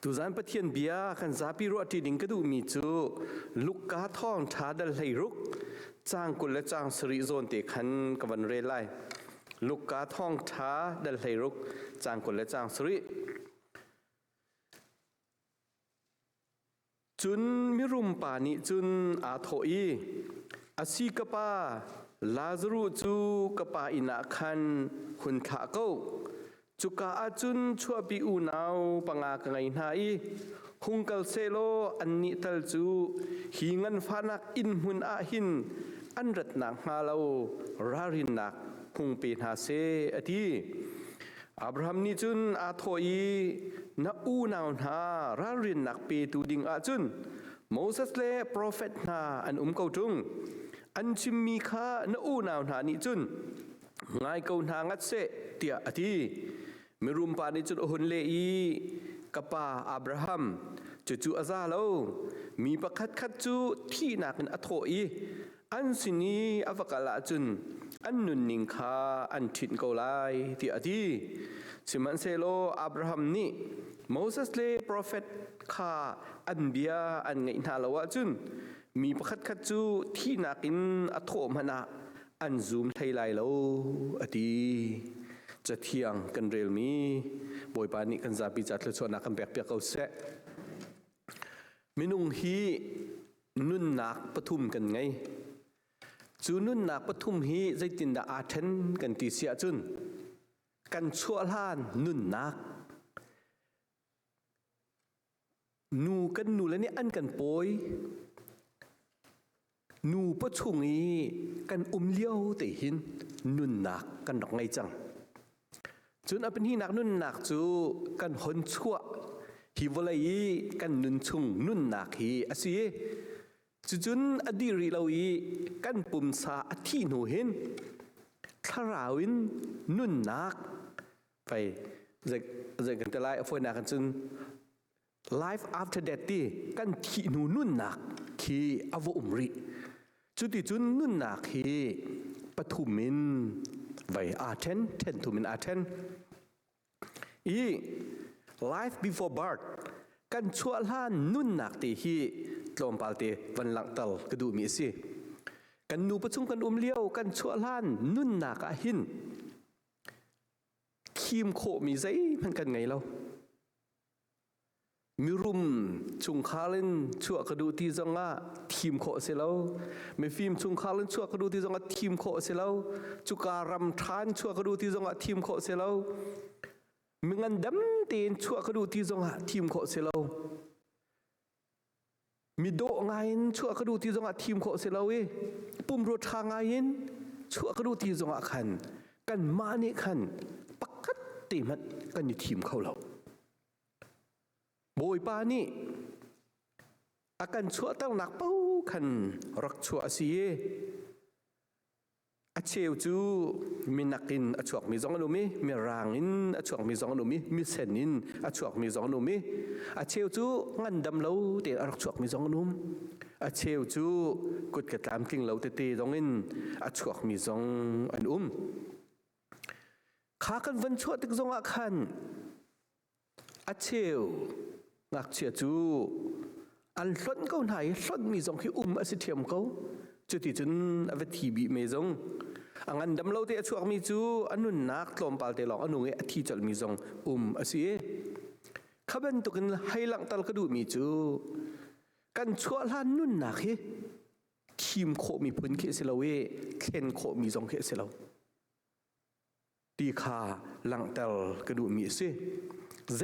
ตุจานปะเทียนเบียกันซาปิโรตีดิงกระดูมีจูลูกกาท่องท้าดัลไหรุกจ้างกุลและจ้างสริโซนติขันกวันเรไลลูกกาท่องท้าดัลไหรุกจ้างกุลและจ้างสริจุนมิรุมปานิจุนอาโทอีอาศิกปาลาซารุจูกปาอินาคันหุนทะเกจุกาอาจุนชัวปีอูนาวปังอากไงนาอีหุงกัลเซโลอันนิตัลจูหิงันฟานักอินหุนอาหินอันรัตนักมาเลารารินนักหุงปีนาเซอดีอับราฮัมนิจุนอาโทอีนาอูนาวนารารินนักปีตูดิงอาจุนโมเสสเลโปรเฟตนาอันเกาจุงอันชิมมีคานาอูนาวนานิจุนไงเกานางัดเซเตียอดีมิรุมปานิจุนหุนเลอีกปาอับราฮัมจู่อาซาโลมีประคัดคัดจูที่นักนอโทอีอันสินีอวกาลาจุนอันนุนนิงคาอันทินเกาไลที่อดีสิมันเซโลอับราฮัมนี่โมเสสเลโปรเฟตคาอันเบียอันไงนาลาวะจุนมีประคัดคัดจูที่นักินอโทมนาอันซูมไทยไลโลอดีจะเที่ยงกันเร็วมีบอยปานิกันซาปิจัดเลยชวนนักกันแบกเปียกเอาเสะมินุงฮีนุ่นนักปทุมกันไงจูนุ่นนักปทุมฮีใจตินดาอาเทนกันตีเสียจุนกันชั่วล้านนุ่นนักนูกันนูแล้วนี่อันกันปอยนูปะชุงอีกันเลี้ยวแต่หินนุ่นนักกันดอกไงจังจุนอเป็นที่นักนุ่นนักจูกันหนชั่วฮิวลายกันนุ่นชุงนุ่นนักฮีอาศัยจุนอดีริลาวีกันปุ่มสาอธินูเห็นคาราวินนุ่นนักไปจะกันจะไล่เอาไฟนักกันจุน life after death ที่กันที่นูนุ่นนักฮีอวอุมริจุดที่จุนนุ่นนักฮีปฐุมินไว้อาเทนเทนทุมินอาเทนอี life before birth กันชั่วล้านนุ่นนักตีฮีลมปาลตีวันหลังตลกระดูมีสิกันนูประชุมกันเลี้ยวกันชั่วล้านนุ่นนักอาหินคีมโคมีใจมันกันไงเรามิรุมชุงคาลินชั่วกระดูที่จังอ่ะทีมโคเสลาไม่ฟิล์มชุงคาลินชั่วกระดูที่จังอ่ะทีมโคเสลาจุการำทานชั่วกระดูที่จังอ่ะทีมโคเสลามึงอันดำเตียนชั่วกระดูที่จังอ่ะทีมโคเสลามีโดงายนชั่วกระดูที่จังอ่ะทีมโคเสลาเว้ปุ่มรถทางงายนชั่วกระดูที่จังอ่ะขันกันมาเนี่ยขันปักกัดตีมันกันอยู่ทีมเขาเราโบยปานี่อาการชั่วตั้งหนักเป้าขันรักชั่วสิเยอาเชลจูมีนักินอาชวกมีสองอนุมีมีรางอินอาชวกมีสองอนุมีเซนินอาชวกมีสองอนุมีอาเชลจูงันดำเล่าเตะรักชวกมีสองอนุมอาเชลจูกุดกระตามกิ่งเล่าเตะตรงอินอาชวกมีสองอนุมขากันวันชั่วตึกสองอาคันอาเชลงักเชียจูอันล้นเขาไหนล้นมีสองที่อาศิเทียมเขาจุดที่จนอเวทีบีเมซงอันดำเล่าเตะช่วงมีจูอันนุ่นนักลมปาลเตะหลอกอันนุ่งอธิจลมีซงอาศัยข้าเป็นตุกันให้หลังตลกระดูมีจูกันชั่วล้านนุ่นนักเฮทีมโคมีพื้นเคสลาเวเคนโคมีซงเคสลาดีคาหลังตลกระดูมีเสใจ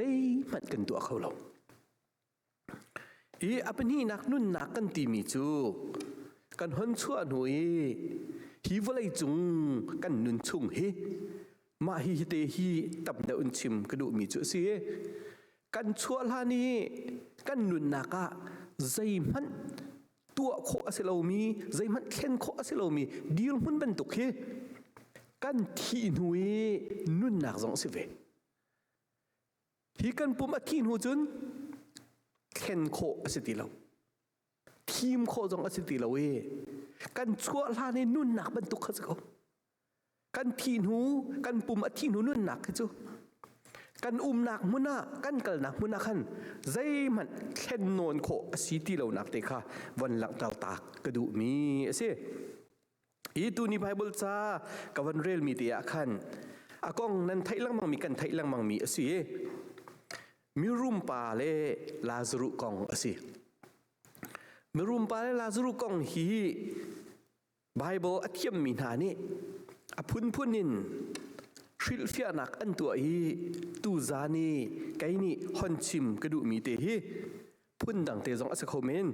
มันกันตัวเขาเราอเป็นนี่นักนุ่นนักกันตีมีจูกันหันชั่วหน่วยฮิวไลจุงกันนุนชุงเฮมาฮิเตฮีตับเดอุนชิมกระดูมีจุเสียกันชั่วลานี้กันนุนนักะใจมันตัวโคอเซโลมีใจมันเข็นโคอเซโลมีดีลมันเป็นตุกเฮกันทีหน่วยนุนนักสองสิเวฮีกันปุ่มอทีหนูจุนเข็นโคอเซติโลทีมโคจงอสิติละเวกันชั่วลาในนุ่นหนักบรรทุกเขาสิเขากันทีนหูกันปุ่มอทีนหูนุ่นหนักเขาจู กันนักมุนะกันกลนักมุนะขันใจมันแค่นอนโคสีที่เรานักเตะค่ะวันหลังเราตากกระดูมีเสียอีตัวนี้ไบเบิลจ้ากับวันเรลมีเตียขันอากงนั้นไทยลังมังมีกันไทยลังมังมีเสียมิรุมปาเลลาซารุกองเสียมิรุมปาเลลาซารุกองฮีไบเบิลอธิยมมีนานี่อพุนพุนินฟิลฟิอานักอันตัวฮีตูซานีไกนี่ฮอนชิมกระดูมีเตฮีพุ่นดังเตจงอัสเขาเมน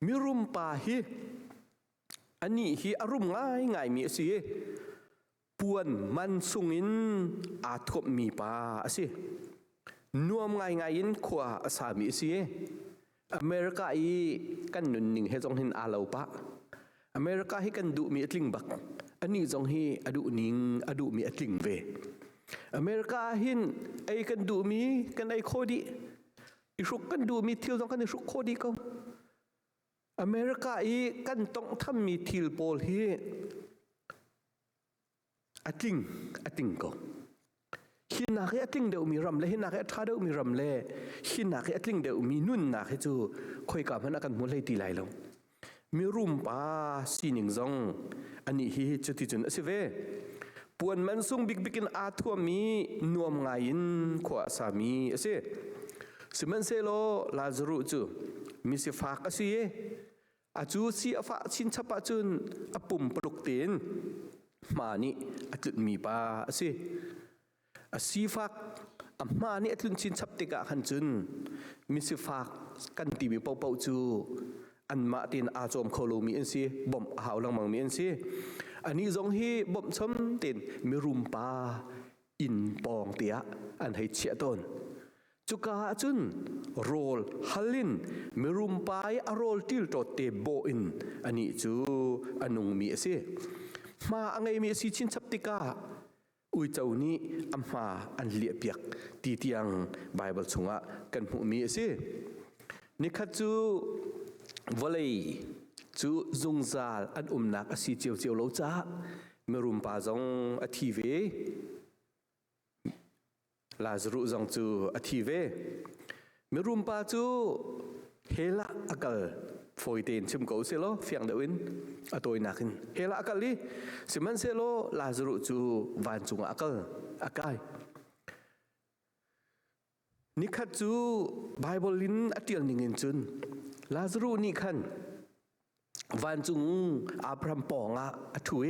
มิรุมปาฮีอันนี้ฮีอารมณ์ง่ายมีสิปวนมันสุงินอาทบมีปาสินัวง่ายอินขวาสามีสิอเมริกาอีกันนุนหนึ่งให้จงเห็นอาลาวปะอเมริกาให้กันดูมีอัตลิงบักอันนี้จงให้อดูนิงอดูมีอัตลิงเวอเมริกาหินไอกันดูมีกันไอโคดีอิชุกกันดูมีเที่ยวจงกันอิชุกโคดีก็อเมริกาอีกันต้องทำมีทิลโพลฮีอัตลิงก็หินนักอัตลิงเดียวมีรำเล่หินนักอัตท่าเดียวมีรำเล่หินนักอัตลิงเดียวมีนุ่นนักจูคอยกับมันกันมุลเลยตีไหลลงมีรุมป้าสีหนึ่งจงอันนี้ฮีจุดที่จุนสิเวปวนมันซุงบิกอาทัวมีนวมง่ายนขวาสามีสิสิมันเซโลลาซารุจูมิสิฟากสิอาจูซีอาฟาชินชับอาจุนอปุ่มปลุกเตียนมานี่อาจุดมีปาสิอาซีฟักอามานี่อาจุนชินชับติกะขันจุนมิสิฟากกันตีบิเป่าจูอันมาตินอาจอมโคโลมีเอ็นซีบ่มหาวลังมังมีเอ็นซีอันนี้จงฮีบ่มชมตินมิรุมปาอินปองเตียอันให้เชียต้นจุกาจุนโรลฮัลลินมิรุมปายอโรลติลโตเตโบอินอันนี้จูอันุงมีเสียมาอังไงมีสิชินสับติกาอุยเจ้านี้อัมมาอันเลียเปียกตีเตียงไบเบิลชงะกันหูมีเสียนี่ขัดจูวลัยจูจุงซาลอันนักสิเจียวโลจ้ามิรุมปาจงอธิเวลาซารุจงจูอธิเวมิรุมปาจูเฮละอักลฟอยเตนชิมกูเซโลเฟียงเดวินอตัวนักินเฮละอักลลีสิมันเซโลลาซารุจูวันจุงอักลอักายนี่ขัดจูไบเบิลลินอติลนิงินจุนลาซารุนี่ขันวันจุงอับราฮัมปองอะถุย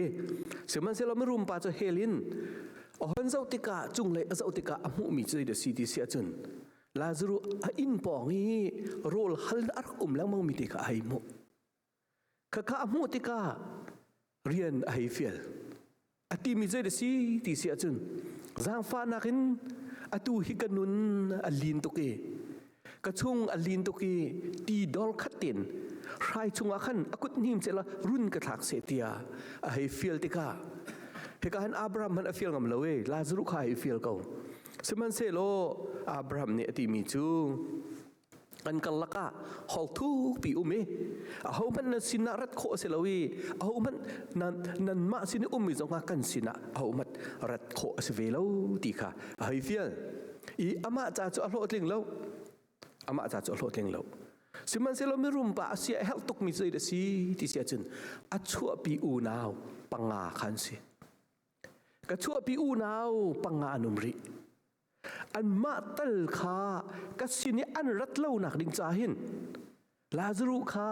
สิมันเซโลมิรุมปาจูเฮลินอ๋อฮันเจ้าติกาจุงเลยเจ้าติกาอมุมีใจเดสีที่เสียจนลาซารุอินปองฮีโรลฮัลอาร์แล้วมังมีติกาไอมุข้าอมุติกาเรียนไอเฟลอติมีใจเดสีที่เสียจนจางฟ้านักินอตูฮิกันุนอัลลินตุกีกระชุงอัลลินตุกีตีดอลขัดตินใครชุงอาขันอกุดนิมเจละรุ่นกระทักเสียเตียไอเฟลติกาเฮกันอับราฮัมมันอฟิลงามเลวลาซารุขายอฟิลเขาสมันเซโลอับราฮัมเนี่ยที่มีจูอันกันละกะฮอลทูปีอุเมเอามันนั่นสินารัดโคเซลวีเอามันนั่นมาสินอุมิจงกันสินะเอามันรัดโคเสเวลตีค่ะไอฟิลอีอามาจ่าจ่อโลดเลี้ยงแล้วอามาจ่าจ่อโลดเลี้ยงแล้วสิมันเซโลไม่รุมปะเสียเฮลตุกมีใจเดสีที่เสียจนอัจฉริปีอูนาวปังงาขันสิกระชั่วปีอูนาวปังงานุมริอันมาตัลคากสินีอันรัตเล่าหนักดิ่งจ่าหินลาซารุคา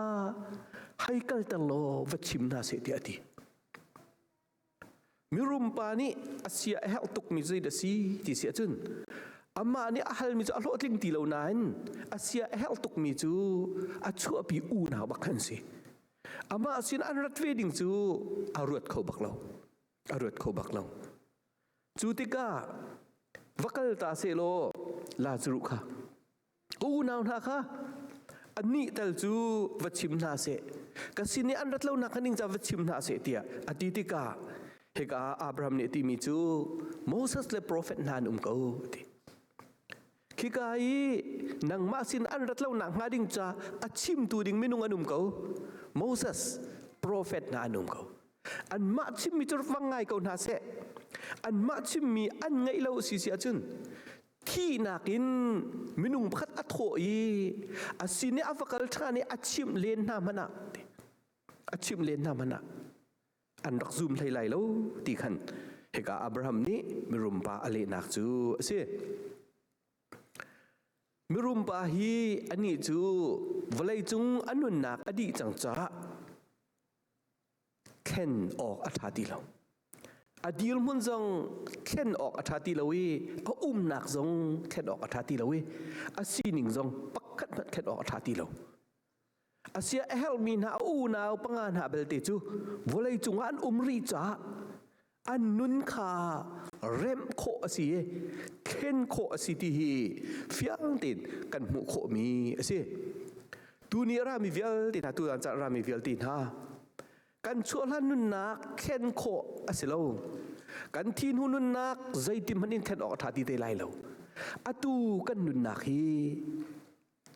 ให้กัลตลอวัชิมนาเสติอติมิรุมปานีอาเซียเฮลตุกมิใจเดสีที่เสียจุนอามานี่อาฮัลมิจูอโลติงตีเหล่านั้นอาเซียเฮลตุกมิจูอัจฉริปีอูนาวบักฮันสิอามาสินอันรัตเวดิ่งจูอารวดเขาบักเราอารวดเขาบักเราจูติกาวักลตาเซโลลาซารุค่ะอูนาวนาค่ะอันนี้แต่จูวัชิมนาเสกสินีอันรัตเล่านักนิ่งจะวัชิมนาเสเตียอดีติกาเฮกาอับราฮัมเนี่ยที่มีจูโมเสสและโปรเฟตนานเขาที่คิกายนังมาสินอันรัตเล่านักงาดิ่งจะอัดชิมตูดิ่งไม่นุ่งอันเขาโมเสสโปรเฟตนานเขาอันมาชิมมิจรฟังไงเขานาเส อันมาชิมมีอันไงเล่าสิเสียจุนที่นักินมินุงพัดอัฐโอีอาศินอัฟกัลชาเนอาชิมเลนนามันอะอาชิมเลนนามันอะอันรักซุมไทยไลแล้วตีขันเฮกาอับราฮัมนี่มิรุมปาอเลนักจูเสียมิรุมปาฮีอันนี้จูวลัยจุงอันนุนนักอดีจังจ้าเข็นออกอัฐาติเราอดีลมุนจงเข็นออกอัฐาติเราเวอานักจงเข็นออกอัฐาติเราเวอาซีนิงจงปักขัดเข็นออกอัฐาติเราอาเซียเฮลมีนานาวปังงานหาเบลติจูวลัยจุงอันรีจ้าอันนุนขาเร็มโคอสีเข็นโคอสีที่ฟียงตินกันหมู่โคมีอสีตูนี้รามีเวลตินหาตูอันจะรามีเวลตินหากันชัวร์นุนนักเข็นโคอสีเรากันทีนหุนุนนักใจติมันอินเข็นออกท่าที่เตไลเราอตูกันนุนนักฮี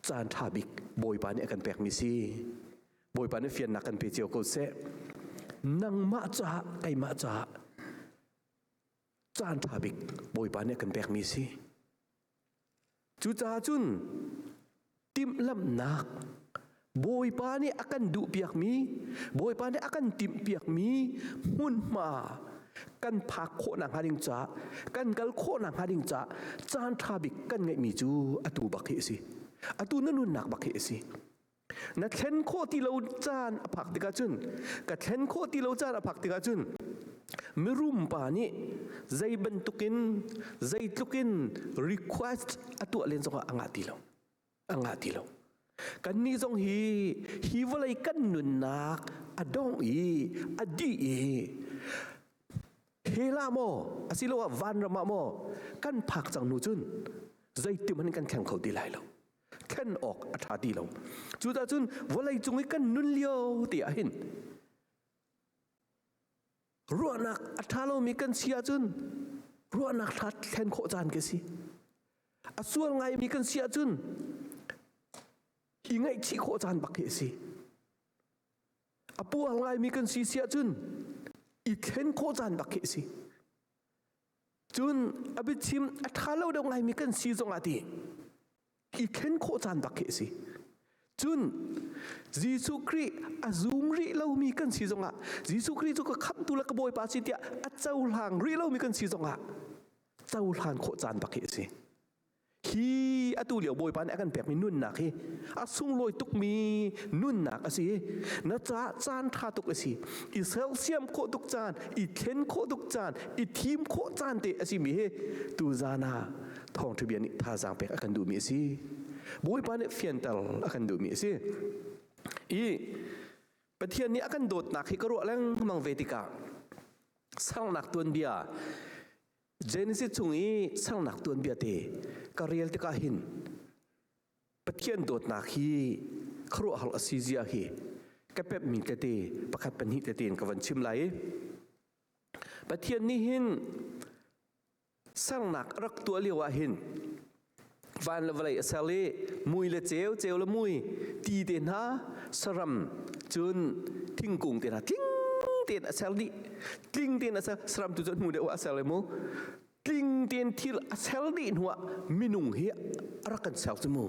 จานทาบิกบอยปานเนี่ยกันแปลกมิซีบอยปานเนี่ยเฟียนนักกันเปเจียวกูเสนังมาจ้าไก่มาจ้าจานทาบิกบอยปานเนี่ยกันแปลกมิซีจูจ้าจุนติมลำนักบอยปานเนี่ยakan du piak miบอยปานเนี่ยakan tim piak mi mun ma kan phak kho nang hading cha kan gal kho nang hading cha chan thabik kan ngai mi chu atu bakhi si atu nanun nak bakhi si na khen kho ti lo chan aphak tika chun ka khen kho ti lo chan aphak tika chun mirum pa ni zai bentukin zai tukin request atu alen so anga ti lo kan ni zong hi walai kan nun nak adong adi hela mo asilo wa van rama mo kan phak chang nu chun zai tim han kan khang khau ti lai lo kan ok atha ti lo chu ta chun walai chung kan nun lio ti a hin ruanak atha lo mi kan sia chun ruanak that khen kho chan ke si asual ngai mi kan sia chun hi ngai chi kho chan bak ke si apu ngai mi kan si sia chun i khen kho chan bak ke si chun abi chim athalo dong ngai mi kan si zong ati i khen kho chan bak ke si chun jisu kri azum ri lo mi kan si zong a jisu kri chu ka kham tu la ka boy pa si tia a chau hlang ri lo mi kan si zong a chau hlan kho chan bak ke si hi atu liao boy pan akan pek mi nun nak hi asung loi tuk mi nun nak asi na cha chan tha tuk asi i celsium kho tuk chan i khen kho tuk chan i thim kho chan te asi mi he tu zana thong thubian ni tha jang pek akan du mi si boy pan fiantal akan du mi si i pathian ni akan dot nak hi ka ro lang mang vetika sang nak tuan bia Genesis chungi sang nak tuan bia te kariel te ka hin pathian dot na khi khro hal asizia hi kapep mi te te pakhat panhi te ten kawan chim lai pathian ni hin sang nak rak tu liwa hin van lawai asale mui le cheu le mui ti te na saram chun thingkung te na ting ten asal di ting ten asal saram tu chun mu de wa asal mo ting ten thil asal di nuwa minung hi arakan sal chmu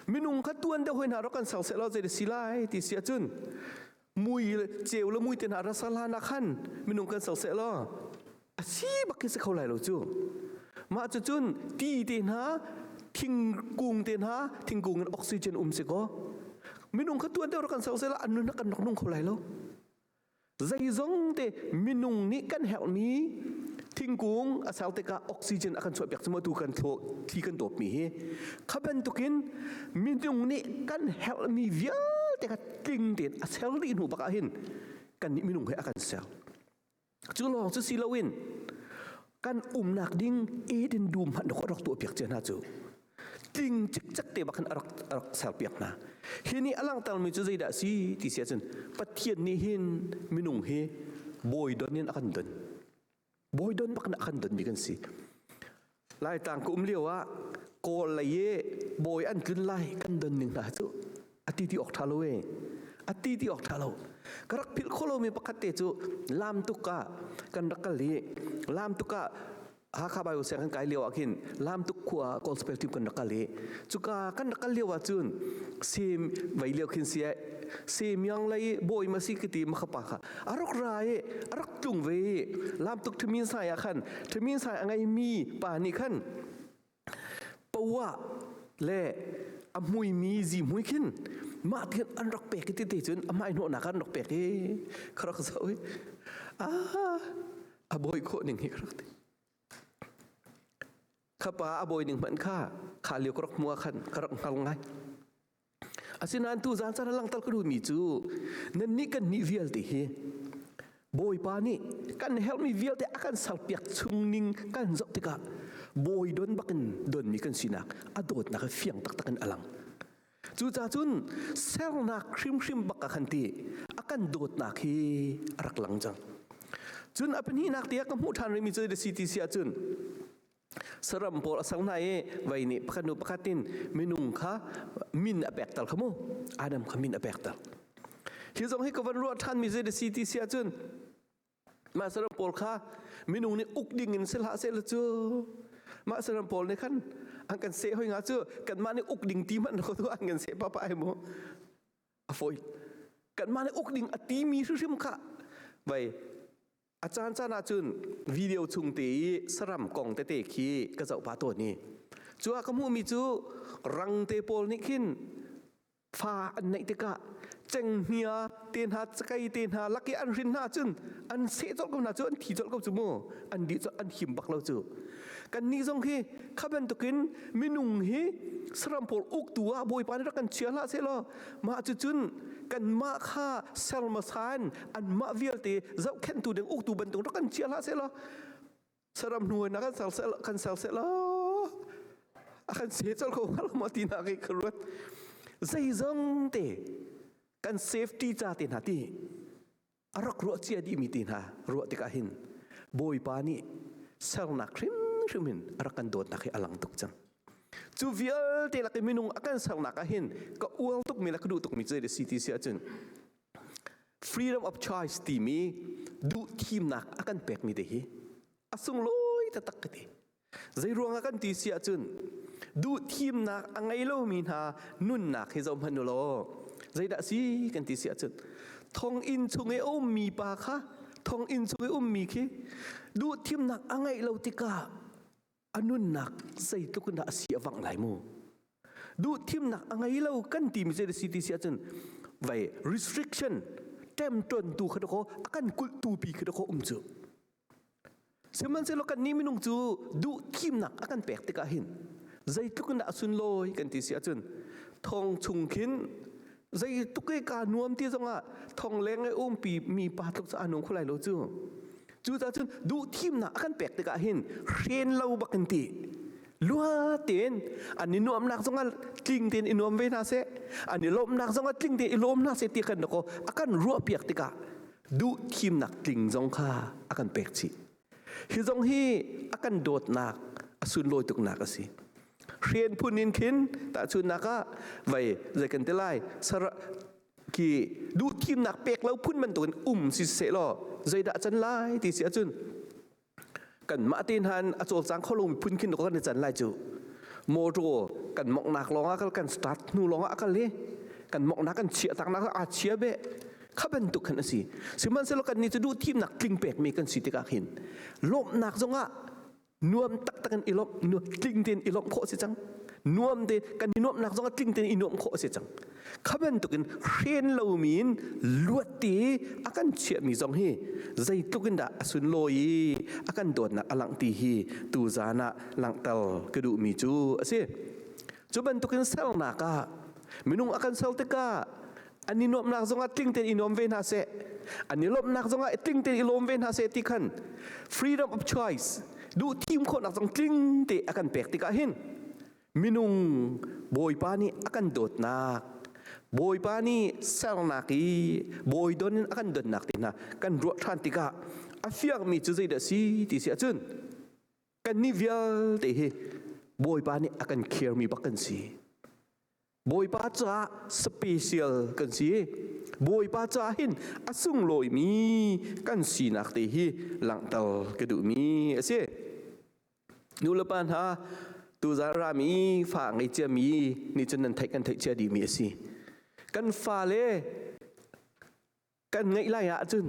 minung khatuan de hoin harakan sal selo je silai ti sia chun mui cheu le mui ten ara sala na khan minung kan sal selo asi bakki se kholai lo chu ma chu chun ti ten ha thingkung ten ha thingkung oxygen se ko minung khatuan de arakan sal sela anun kan nok nung kholai lo zai zong te minung ni kan help mi thingkung asal te ka oxygen akan chwa pek chuma tu kan tho thi kan top mi he khaban tukin minung ni kan help mi vial te ka ting ten asal ri nu baka hin kan ni minung he akan sel chu long chu silawin kan nak ding e den dum han ko rok tu pek chen ha chu ting chik chak te bakan arak sel pek na hini alang tal mi chu zai da si ti sia chen pathian ni hin minung he boy don nin akan don boy don bak na akan don mi kan si lai tang ko liwa ko lai ye boy an kun lai kan don ning na chu ati ti ok thalowe ati ti ok thalo karak phil kholo mi pakate chu lam tuka kan rakali lam tuka ha kha bai se kan kai lewa kin lam tuk khua gospel team kan rakali chuka kan rakal lewa chun sim vai lew khin sia sim yang lai boy masi kiti ma khapa kha arok rai arak tung ve lam tuk thmin sai a khan thmin sai angai mi pa ni khan pawa le amui mi ji mui khin ma thian an rak pe kiti te chun amai no na kan rak pe ke kharak zoi a boy kho ning hi kharak te khapa a boy ning man kha liu krak mua khan krak ngal ngai asinan tu zan sana lang tal kru mi chu nan ni kan ni vial ti hi boy pa ni kan help me vial te akan salpiak chungning kan zok tika boy don bakin don mi kan sinak adot na ka fiang tak takan alang chu cha chun sel na khrim khrim baka khanti akan dot na khi arak lang jang chun apni nak tia ka mu than ri mi chu de city sia chun saram pol asang na e vai ni pakanu pakatin minung kha min apek tal khamu adam khamin apek tal hi zong hi ka van ro than mi je de city sia chun ma saram pol kha minung ni uk ding in sel ha sel chu ma saram pol ni khan ang kan se hoi nga chu kan ma ni uk ding ti man ko tu ang kan se pa pa ai mo a foi kan ma ni uk ding ati mi rim kha vaiอาจารย์จานาจุนวิดีโอชุงตีสรัมกองเตเตคีกระเจ้าปาตัวนี้จัวขมูมีจูรังเตโปลนิคินฟ้าอันไหนติกะเจงเฮียเตียนหาสกายเตียนหาลักกี้อันรินหาจุนอันเสจอลกับนาจูอันทีจอลกับจูโมอันดีจอลอันหิมบักเราจูกันนี้จงฮีข้าเป็นตุกินมินุงฮีสรัมโปลอุกตัวบอยปานรักกันเชียร์ละเสลอมาจุนกันมาค่าเซลมาซานอันมาวิลตีเจ้าแค่นตัวเด้งอุกตัวบันตรงรักกันเชียร์ละเสลอสรัมหน่วยนักกันเซลกันเซลเสลอakan sejol ko kalau mati nak keluar zai zong te kan safety cha tin hati arak ro chia di mitin ha ro ti ka hin boy pani sel nak khrim arakan dot nak alang tuk chang chu vial te lak minung akan sel nak hin ka ual tuk mi lak du tuk mi che de city sia chun freedom of choice ti mi du team nak akan pek mi de hi asung loi ta tak te zai ruang akan ti sia chun du team nak angai lo min ha nun nak he zom han lo zai da si kan ti sia chut thong in chunge om mi pa kha thong in chunge mi khi du team nak angai lo tika anun nak zai tu kun da si awang lai mu du team nak angai lo kan ti mi je si ti sia chun vai restriction tem ton tu kha ko akan kul tu pi kha ko chu seman se lo kan ni minung chu du team nak akan pek tika hin zai tukun da sun loi kan ti sia chun thong chung khin zai tukai ka nuam ti zonga thong leng ai pi mi pa tuk sa anung khulai lo chu ta chun du thim na akan pek te ka hin ren lo bakan ti lua ten ani nuam nak zonga tling ten inuam ve na se ani lom nak zonga tling ten ilom na se ti kan ko akan ru piak te ka du thim nak tling zong kha akan pek chi hi zong hi akan dot nak asun loi tuk nak asiเรียนพูนินคินแต่ชุนนักไว้ใจกันเตลัยสระกีดูทีมนักเปกแล้วพุ่นมันตัวสิเสลอใจด่าจันไล่ตีเสียจุนกันมาตีนหันอโจสังเขาลงพุ่นคินก็กันจันไล่จูโมโรกันหมอกนักร้องกันสตาร์ทนูร้องกันเลยกันหมอกนักกันเชียตักนักอาเชียเบะข้าเป็นตุกันสิสิมันเสลกันนี่จะดูทีมนักกลิ้งเปกมีกันสิติกาหินลบนักจงะนวมตักตักันอีลบนวมกลิ้งเตียนอีลบโคสิจังนวมเตกันนวมนักจงกลิ้งเตียนอีนวมโคสิจังข้าเป็นตุกันเรียนเรามีนลวดตีอากันเชี่ยมีจงฮีใจตุกันดาสุนโลยอากันโดดนักอลังตีฮีตูจานะลังเตลกระดูมีจูสิจูเป็นตุกันเซลนักะมินุงอากันเซลติกะอันนี้นวมนักจงกลิ้งเตียนอีนวมเวนหาเซอันนี้ลบนักจงกลิ้งเตียนอีลมเวนหาเซติขัน freedom of choiceดูทีมคนนักจงกลิ้งเตะอากันเปกติกาหินมินุงบอยปานี่อากันโดดนักบอยปานี่เซลนักอีบอยโดนอากันโดดนักตินะกันรัวทันติกาอาฟิยกมีจุดใจเดสีติเสียจุนกันนิเวียลเตะบอยปานี่อากันเคลียร์มีบักกันสีบอยปาจ้าสเปเชียลกันสี บอยป้าจ้าหินอสุงลอยมีกันสีนักเตฮีหลังตลกระดูมีเสียนูละปันฮะตูจารามีฝากไอเจมีนี่จนนั้นไทยกันไทยเจดีมีสิกันฟ้าเล่กันไงไล่อะจุน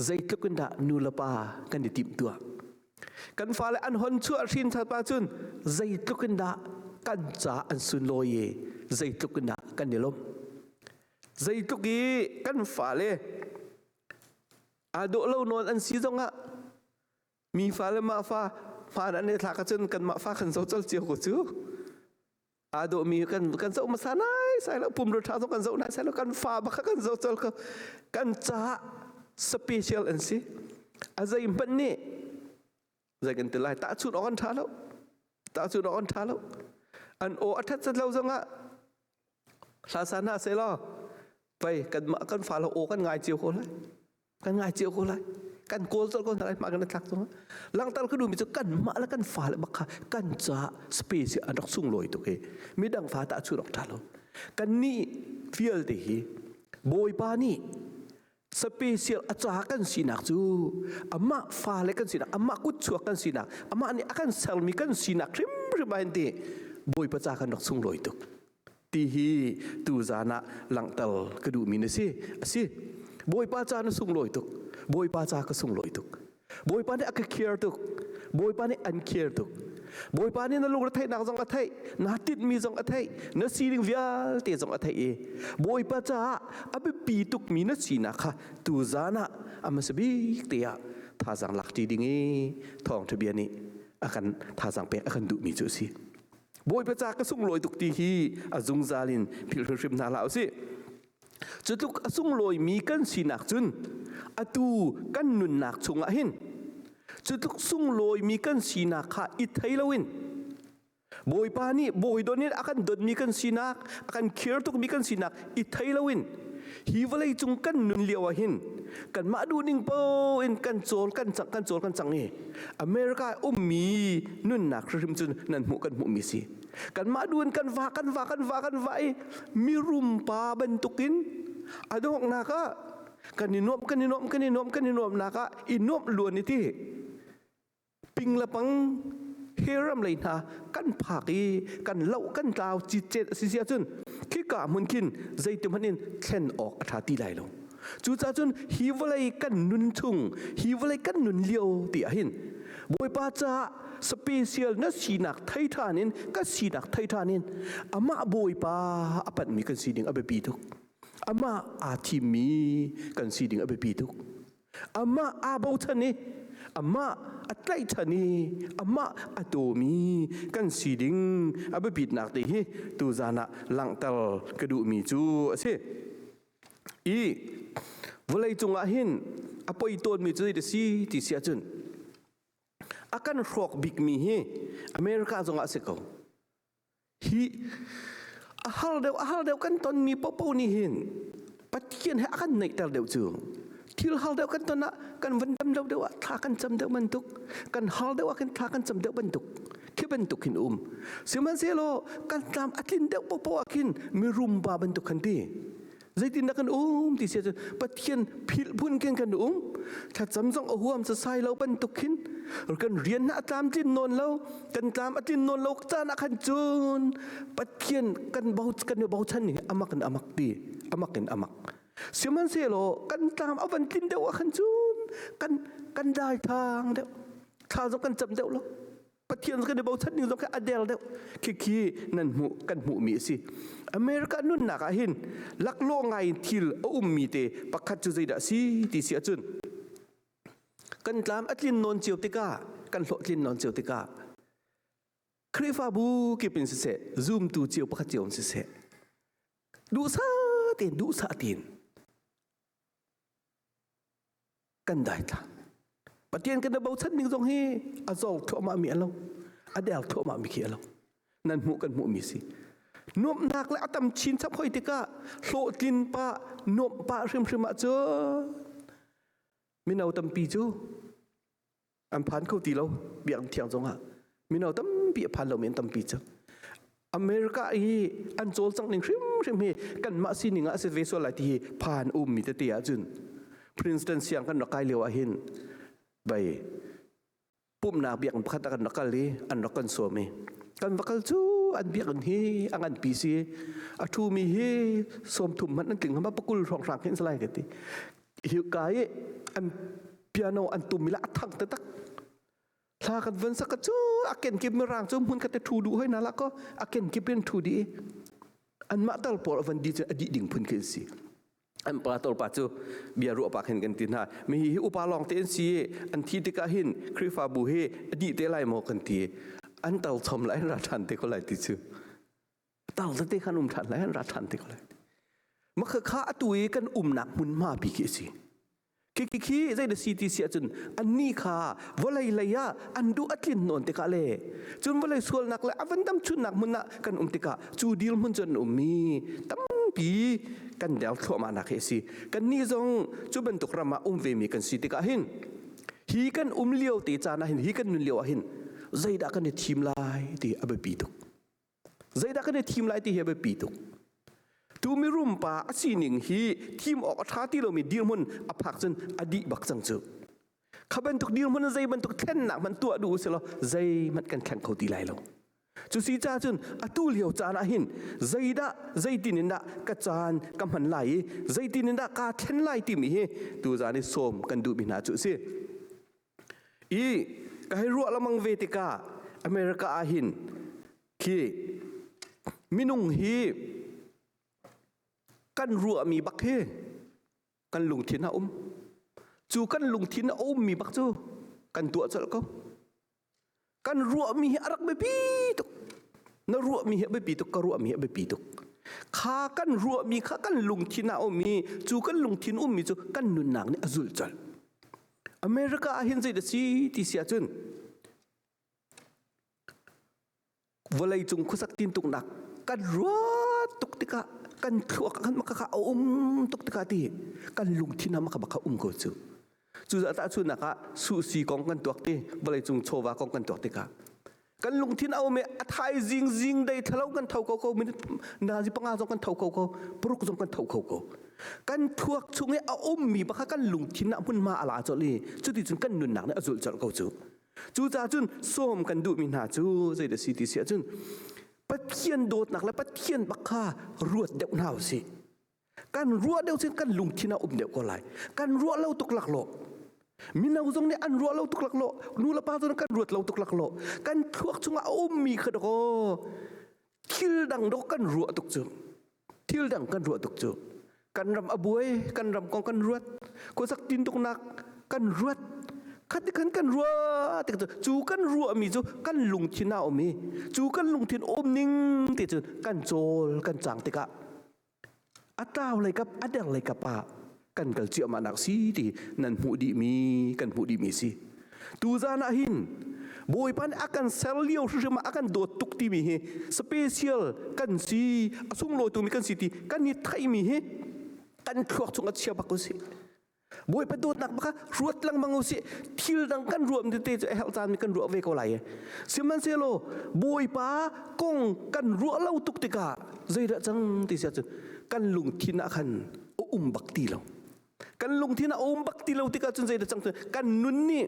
ใจทุกคนด่านูละปากันดิติมตัวกันฟ้าเล่อันหอนชั่วชินทัดปาจุนใจทุกคนด่ากันจ้าอันสุนลอยใจทุกคนด่ากันเดลมใจทุกีกันฟ้าเล่อาโดเล่านอนอันซีจงอะมีฟ้าเล่มาฟ้าอันนี้ทักกันจนกันมาฟ้ากันโซจลเจียวกูจูอาโดมีกันโซมาสานายใส่แล้วปุ่มรถท้าต้องกันโซนายใส่แล้วกันฟ้าบักกันโซจลกันจ้าสเปเชียลอันซีอาใจมันนี่ใจกันติลายตาชุดออกท้าแล้วตาชุดออกท้าแล้วอันโออัฐจัดเราจงอะศาสนาเสลอไปกันมากันฟ้าเราโอกันง่ายเจียวคนเลยกันง่ายเจียวคนเลยกันโกลต์คนอะไรมากันนักตรงนั้นหลังตาก็ดูมีจะกันมาแล้วกันฟ้าแล้วบักกันจ้าสเปเชียลอันดักสุ่งลอยตัวเองไม่ดังฟ้าตาชุดออกท้าแล้วกันนี่ฟิลต์ที่บอยปานี่สเปเชียลอาจารย์กันสินักจูอามาฟ้าเลยกันสินักอามากุดชัวกันสินักอามานี่akan sel mi kan sinak krim ribainti boy pacakan dok sung loi tuk tihi tu zana langtal kedu minasi asi boy pacakan sung loi tuk boy pacakan sung loi tuk boy pane ak care tuk boy pane uncare tuk boy pane na lung rathai nak jong athai na tit mi jong athai na siring vial te jong athai e boy paca abe pi tuk mi na sinakha tu zana amasabi te ya thajang lakti dingi thong thabian ni akan thajang pe akan du mi chu si boy paca ka sung loi tuk ti hi azung zalin phil rim na lao si chutuk asung loi mi kan sinak chun atu kan nun nak chunga hin chutuk sung loi mi kan sinak kha i thailawin boy pani boy donin akan don mi kan sinak akan care tuk mi kan sinak i thailawin hi walai chung kan nun liawa hin kan ma du ning po in kan chol kan chang ni america ummi nun nak rim chun nan mu kan mu mi si kan ma duan kan va mi rum pa bentukin adong naka kan ninom naka inom luan iti ping lapang heram leina kan phaki kan lau kan taw chi chet si sia chun khi ka mun kin zaitum hanin thlen ok atha ti lai lo chu cha chun hi walai kan nun thung hi walai kan nun lio ti a hin boy pa cha special na sinak thai thanin ka sinak thai thanin ama boy pa apat mi kan siding abe pi tuk ama athimi kan siding abe pi tuk ama abo thani ama atlai thani ama atomi kan siding abe bit nak te hi tu zana langtal kedu mi chu ase i volai chunga hin apoi ton mi chu de si ti sia chun akan rock big mi hi america zonga se ko hi ahal deu kan ton mi popo ni hin patien ha akan naik tar deu chu til hal deu kan tona kan vandam deu tha kan cham deu mantuk kan hal deu kan tha kan cham deu bantuk ki bantuk hin siman selo kan tam akin deu popo akin mi rumba bantuk kan ti zaitin kan ti sia patien phil bun ken kan tha chamjong ahuam sa sai lo bantuk hin kan rian na tam tin non lo kan tam atin non lo ta na kan chun patien kan bau chan ni amak ti amak siman selo kan tam avan tin deu kan chun kan dai thang deu tha jong kan cham deu lo patien kan bau chan ni jong ka adel deu ki nan mu kan mu mi si america nun na ka hin laklo ngai thil mi te pakhat chu zaida si ti sia chun kan tlam atlin non chiu tika kan lo tlin non chiu tika khrifa bu ki pin se zoom tu chiu pakhat chiu se du sa tin kan dai ta patien kan bau chan ning jong hi azol tho ma mi alo adel tho ma mi ki alo nan mu kan mu mi si nom nak la atam chin chap khoi tika lo tin pa nom pa rim ma cho minau tam pi chu am phan khâu ti lo biang thiang jong ha minau tam pi phan lo men tam pi chu america hi an chol chang ning ใช่ไหมกันมาสินิงะเสเวสอะไรที่ผ่านมีแต่เตียจุนพรินสตันเสียงกันนักไกเลียวหินใบปุ่มนาเบียกพัดกันนักลีอันนักกันสวมีกันบักจูอันเบียกอันฮีอันปีซีอัทูมีฮีสมถุมมันนั่นถึงมาปกุลรองรังเห็นสลายกันทีหิวกายอันเปียโนอันตุมิละทังตะตักถ้ากันวันสักจูอาเกนกิบมีรางจูมุนกันแต่ทูดูให้นั่นละก็อาเกนกิบเป็นทูดีอันมาตลปอวันดีจะอดีดิ่งพุนกันสิอันปลาตลปัจจุเบียรุปากเห็นกันตินหามีหิอุปาลองเตนซีอันที่ติกาหินคริฟาบูเฮอดีเตไลโมกันทีอันตลทำไรรัฐันเตก็ไรติชื่อตลเตขันทันไรรัฐันเตก็ไรมันคือข้าตัวกันหนักมุนมาปีกิสิคิใจเดสิติเสียจนอันนี้ค่ะวลัยเลยะอันดูอัดลินนนติกาเล่จนวลัยส่วนนักเลยอวันดำชุนนักมุนนะกันติกาจูดิลมุนจนมีตั้มปีกันเดลทั่วมานักเฮสิกันนี่จงจูเป็นตุกรามาเวมีกันสิติกาหินฮีกันเลี้ยวตีจานะหินฮีกันนุนเลี้ยวหินใจดักกันในทีมไล่ที่อเบปีตุกใจดักกันในทีมไล่ที่อเบปีตุกตูมีรุ่มป่าสิหนิงฮีทีมออกท้าที่เรามีดีลมุนอภักจนอดีบักจังจูข้าเป็นตุกดีลมุนใจเป็นตุกเท่นหนักมันตัวดูสิเราใจมันกันแข่งเขาตีไล่เราจุสีจ้าจนอตุเลียวจานะหินใจตินินดากระจานกำหันไหลใจตินินดากาเท่นไหลติมีตูจานี่สมกันดูบินาจุสิก็ให้รัวละมังเวติกาอเมริกาอาหินคีมินุงฮีกันรัวมีบักเฮกันลุงทินอาจูกันลุงทินอามีบักจูกันตัวเจ้าก็กันรัวมีอารักเบปีตุกนรัวมีเบปีตุกกรัวมีเบปีตุกข้ากันรัวมีข้ากันลุงทินอามีจูกันลุงทินมีจูกันนุนนางเนี่ยอจุลจัลอเมริกาอาหินใจเดซีที่เสียจนวลัยจุงคุสักตินตุกนักกันรัวตุกติกากันทั่วกันมาข้าตุกติกาที่กันลุงที่น้ำมาข้าบักก็จูจะตัดชุนนักสุสีกองกันตัวที่วลัยจุงโชวากองกันตัวติกากันลุงที่น้ำเมอทายจิงได้ทะเลาะกันเท่าเขามินนาจิปังอาจงกันเท่าเขาปรุกจงกันเท่าเขากันทั่วช่วงนี้มีบักกันลุงที่น้ำพุ่นมาอะไรจอลีจุดที่จุนกันนุนหนักเนี่ยจุลจัลเขาจูจ่าจุนส้มกันดูมินาจูใจเดสิติเสียจุนปัทเทียนโดดหนักและปัทเทียนบักข้ารวดเดียวหนาวสิการรวดเดียวเช่นกันลุงที่น่าเดียวก็ไหลการรวดเล่าตุกหลักโลมินาอุจงเนี่ยอันรวดเล่าตุกหลักโลนูละป้าตัวนั้นการรวดเล่าตุกหลักโลการทั่วช่วงมีขดก็ทิลดังดอกกันรวดตุกจูทิลดังกันรวดตุกจูกันรำอบวยกันรำกองกันรวดก็สักตินตุกหนักกันรวดคัดกันรัวติดจูกันรัวมีจูกันลุงทินเอามีจูกันลุงทินนิ่งติดกันโจลกันจางติกะอัตราอะไรกับอัดอะไรกับป่ากันกัลเจียมานักสีที่นั่นหูดีมีกันหูดีมีสิตูจานะหินบอยปันอากันเซลเลียวซึ่งมาอากันโดดตุกตีมีเฮสเปเชียลกันสีสุ่งโลตุมีกันสิที่กันนี่ไทยมีเฮกันควักจงอัดเชียบักกุสิบอยไปโดดหนักมากรวดลังบางอุสิทิลดังกันรวมเตจะเฮลจานมีกันรวมเวกอะไรสิมันเซโลบอยป้ากงกันรวมเล่าตุกติกาใจระจังติเสียจนกันลุงทินาขันบักตีเรากันลุงทินาบักตีเราติกาจนใจระจังกันนุนนี่